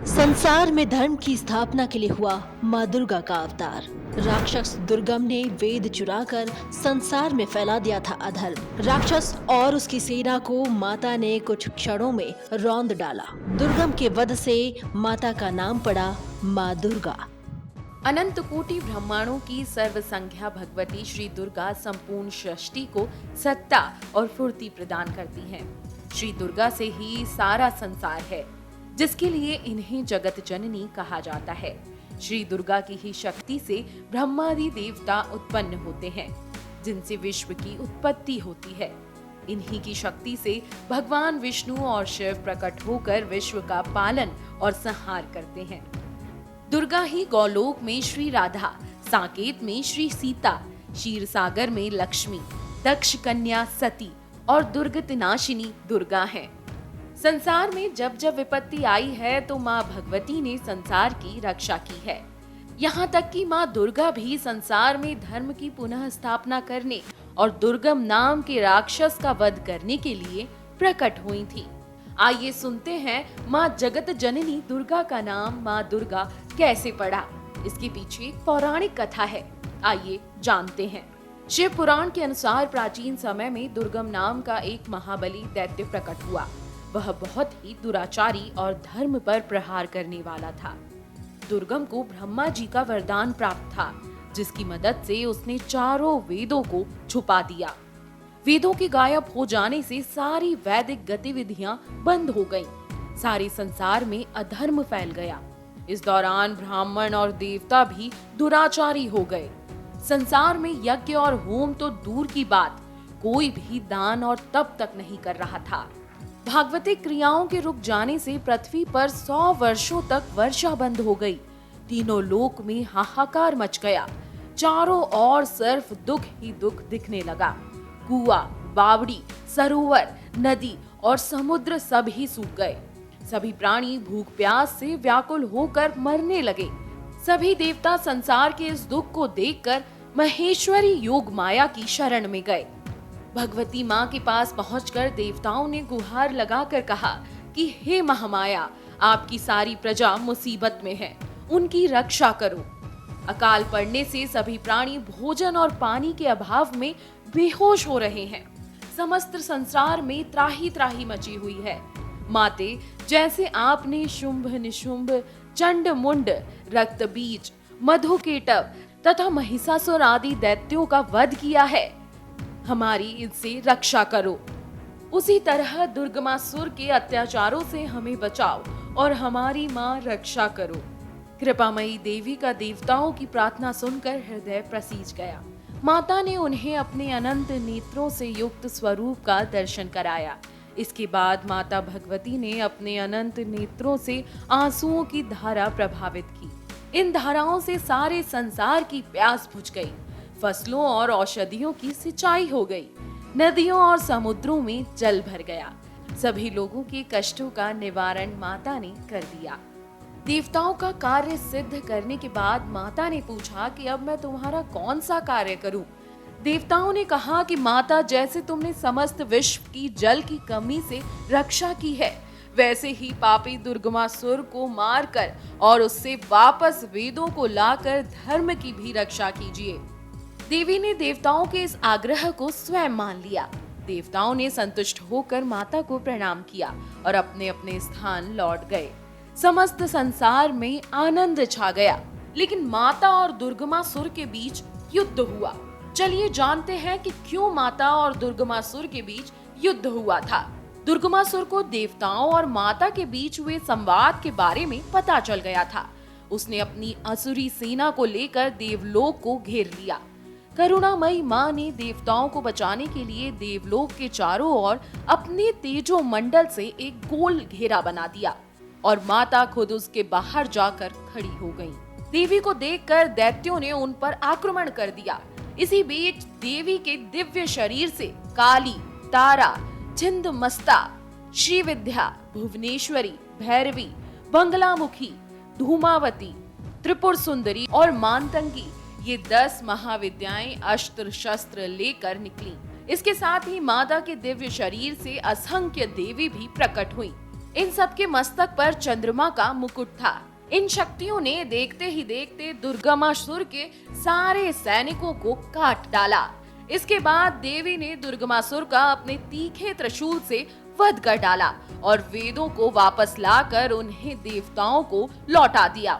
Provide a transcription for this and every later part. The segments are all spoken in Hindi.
संसार में धर्म की स्थापना के लिए हुआ माँ दुर्गा का अवतार। राक्षस दुर्गम ने वेद चुराकर संसार में फैला दिया था अधर्म। राक्षस और उसकी सेना को माता ने कुछ क्षणों में रौंद डाला। दुर्गम के वध से माता का नाम पड़ा माँ दुर्गा। अनंत कोटि ब्रह्मांडों की सर्व संख्या भगवती श्री दुर्गा संपूर्ण सृष्टि को सत्ता और फुर्ती प्रदान करती हैं। श्री दुर्गा से ही सारा संसार है, जिसके लिए इन्हें जगत जननी कहा जाता है। श्री दुर्गा की ही शक्ति से ब्रह्मादि देवता उत्पन्न होते हैं, जिनसे विश्व की उत्पत्ति होती है। इन्हीं की शक्ति से भगवान विष्णु और शिव प्रकट होकर विश्व का पालन और संहार करते हैं। दुर्गा ही गौलोक में श्री राधा, साकेत में श्री सीता, क्षीर सागर में लक्ष्मी, दक्ष कन्या सती और दुर्गत नाशिनी दुर्गा हैं। संसार में जब जब विपत्ति आई है तो माँ भगवती ने संसार की रक्षा की है। यहाँ तक कि माँ दुर्गा भी संसार में धर्म की पुनः स्थापना करने और दुर्गम नाम के राक्षस का वध करने के लिए प्रकट हुई थी। आइए सुनते हैं माँ जगत जननी दुर्गा का नाम माँ दुर्गा कैसे पड़ा। इसके पीछे एक पौराणिक कथा है, आइए जानते हैं। शिव पुराण के अनुसार प्राचीन समय में दुर्गम नाम का एक महाबली दैत्य प्रकट हुआ। वह बहुत ही दुराचारी और धर्म पर प्रहार करने वाला था। दुर्गम को ब्रह्मा जी का वरदान प्राप्त था, जिसकी मदद से उसने चारों वेदों को छुपा दिया। वेदों के गायब हो जाने से सारी वैदिक गतिविधियां बंद हो गईं। सारे संसार में अधर्म फैल गया। इस दौरान ब्राह्मण और देवता भी दुराचारी हो गए। संसार में यज्ञ और होम तो दूर की बात, कोई भी दान और तप तक नहीं कर रहा था। भागवतिक क्रियाओं के रुक जाने से पृथ्वी पर 100 वर्षों तक वर्षा बंद हो गई। तीनों लोक में हाहाकार मच गया। चारों ओर सिर्फ दुख ही दुख दिखने लगा। कुआं, बावड़ी, सरोवर, नदी और समुद्र सब ही सूख गए। सभी प्राणी भूख प्यास से व्याकुल होकर मरने लगे। सभी देवता संसार के इस दुख को देखकर महेश्वरी योग माया की शरण में गए। भगवती माँ के पास पहुंचकर देवताओं ने गुहार लगाकर कहा कि हे महामाया, आपकी सारी प्रजा मुसीबत में है, उनकी रक्षा करो। अकाल पड़ने से सभी प्राणी भोजन और पानी के अभाव में बेहोश हो रहे हैं। समस्त संसार में त्राही त्राही मची हुई है। माते, जैसे आपने शुंभ निशुंभ, चंड मुंड, रक्त बीज, मधुकेटव तथा महिषासुर आदि दैत्यों का वध किया है, हमारी इनसे रक्षा करो। उसी तरह दुर्गमासुर के अत्याचारों से हमें बचाओ और हमारी माँ रक्षा करो। कृपामयी देवी का देवताओं की प्रार्थना सुनकर हृदय प्रसीज गया। माता ने उन्हें अपने अनंत नेत्रों से युक्त स्वरूप का दर्शन कराया। इसके बाद माता भगवती ने अपने अनंत नेत्रों से आंसुओं की धारा प्रभावित की। इन धाराओं से सारे संसार की प्यास बुझ गई। फसलों और औषधियों की सिंचाई हो गई। नदियों और समुद्रों में जल भर गया। सभी लोगों के कष्टों का निवारण माता ने कर दिया। देवताओं का कार्य सिद्ध करने के बाद माता ने पूछा कि अब मैं तुम्हारा कौन सा कार्य करूं? देवताओं ने कहा कि माता, जैसे तुमने समस्त विश्व की जल की कमी से रक्षा की है, वैसे ही पापी दुर्गमासुर को मारकर और उससे वापस वेदों को लाकर धर्म की भी रक्षा कीजिए। देवी ने देवताओं के इस आग्रह को स्वयं मान लिया। देवताओं ने संतुष्ट होकर माता को प्रणाम किया और अपने अपने स्थान लौट गए। समस्त संसार में आनंद छा गया। लेकिन माता और दुर्गमासुर के बीच युद्ध हुआ। चलिए जानते हैं कि क्यों माता और दुर्गमासुर के बीच युद्ध हुआ था। दुर्गमासुर को देवताओं और माता के बीच हुए संवाद के बारे में पता चल गया था। उसने अपनी असुरी सेना को लेकर देवलोक को घेर लिया। करुणामयी माँ ने देवताओं को बचाने के लिए देवलोक के चारों ओर अपने तेजो मंडल से एक गोल घेरा बना दिया और माता खुद उसके बाहर जाकर खड़ी हो गईं। देवी को देखकर दैत्यों ने उन पर आक्रमण कर दिया। इसी बीच देवी के दिव्य शरीर से काली, तारा, छिंदमस्ता, श्रीविद्या, भुवनेश्वरी, भैरवी, बंगलामुखी, धूमावती, त्रिपुर सुंदरी और मानतंगी, ये 10 महाविद्याएं अस्त्र शस्त्र लेकर निकली। इसके साथ ही माता के दिव्य शरीर से असंख्य देवी भी प्रकट हुई। इन सबके मस्तक पर चंद्रमा का मुकुट था। इन शक्तियों ने देखते ही देखते दुर्गमासुर के सारे सैनिकों को काट डाला। इसके बाद देवी ने दुर्गमासुर का अपने तीखे त्रिशूल से वध कर डाला और वेदों को वापस लाकर उन्हें देवताओं को लौटा दिया।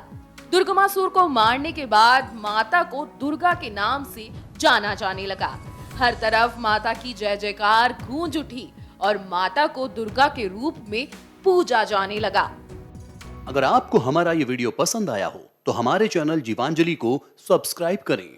दुर्गमासुर को मारने के बाद माता को दुर्गा के नाम से जाना जाने लगा। हर तरफ माता की जय जयकार गूंज उठी और माता को दुर्गा के रूप में पूजा जाने लगा। अगर आपको हमारा ये वीडियो पसंद आया हो तो हमारे चैनल जीवांजलि को सब्सक्राइब करें।